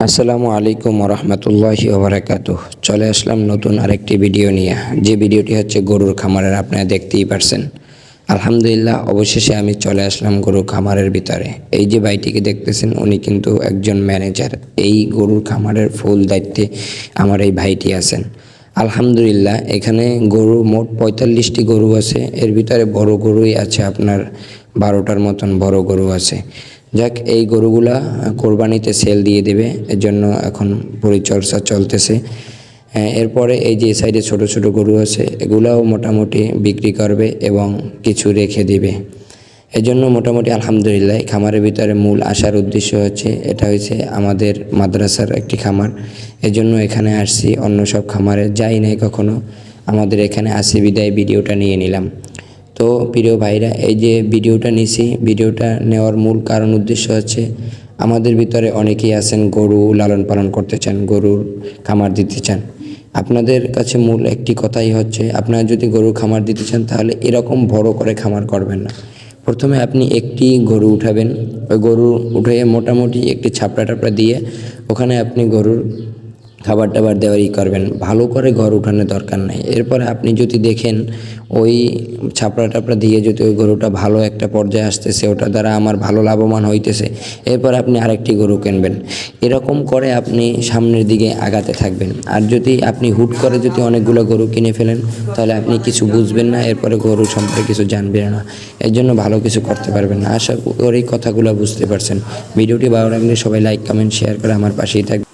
আসসালামু আলাইকুম রহমতুল্লাহি ওবরাকাতুহ। চলে আসলাম নতুন আরেকটি ভিডিও নিয়ে। যে ভিডিওটি হচ্ছে গরুর খামারের, আপনারা দেখতেই পারছেন। আলহামদুলিল্লাহ, অবশেষে আমি চলে আসলাম গরুর খামারের ভিতরে। এই যে ভাইটিকে দেখতেছেন, উনি কিন্তু একজন ম্যানেজার। এই গরুর খামারের ফুল দায়িত্বে আমার এই ভাইটি আছেন। আলহামদুলিল্লাহ, এখানে গরু মোট ৪৫টি গরু আছে। এর ভিতরে বড় গরুই আছে আপনার ১২টার মতন বড় গরু আছে। যাক, এই গরুগুলা কোরবানিতে সেল দিয়ে দেবে, এর জন্য এখন পরিচর্যা চলতেছে। এরপরে এই যে সাইডে ছোট ছোট গরু আছে, এগুলাও মোটামুটি বিক্রি করবে এবং কিছু রেখে দিবে। এজন্য মোটামুটি আলহামদুলিল্লাহ, খামারের ভিতরে মূল আসার উদ্দেশ্য হচ্ছে, এটা হচ্ছে আমাদের মাদ্রাসার একটি খামার। এজন্য এখানে আসছি, অন্য সব খামারে যাই নাই কখনো। আমাদের এখানে আসি বিদায় ভিডিওটা নিয়ে নিলাম। তো প্রিয় ভাইরা, এই যে ভিডিওটা নিছি, ভিডিওটা নেওয়ার মূল কারণ উদ্দেশ্য হচ্ছে, আমাদের ভিতরে অনেকেই আছেন গরু লালন পালন করতে চান, গরুর খামার দিতে চান। আপনাদের কাছে মূল একটি কথাই হচ্ছে, আপনারা যদি গরুর খামার দিতে চান তাহলে এরকম বড় করে খামার করবেন না। প্রথমে আপনি একটি গরু উঠাবেন, ওই গরু উঠে মোটামুটি একটি ছাপড়া টাপড়া দিয়ে ওখানে আপনি গরুর খাবার টাবার দেওয়ারই করবেন। ভালো করে ঘর উঠানোর দরকার নাই। এরপরে আপনি যদি দেখেন ওই ছাপড়া টাপড়া দিয়ে যদি ওই গরুটা ভালো একটা পর্যায়ে আসতেছে, ওটা দ্বারা আমার ভালো লাভবান হইতেছে, এরপর আপনি আরেকটি গরু কিনবেন। এরকম করে আপনি সামনের দিকে আগাতে থাকবেন। আর যদি আপনি হুট করে যদি অনেকগুলো গরু কিনে ফেলেন, তাহলে আপনি কিছু বুঝবেন না, এরপরে গরু সম্পর্কে কিছু জানবেন না, এর জন্য ভালো কিছু করতে পারবেন না। আশা করি কথাগুলো বুঝতে পারছেন। ভিডিওটি ভালো লাগলে সবাই লাইক কমেন্ট শেয়ার করে আমার পাশেই থাকবেন।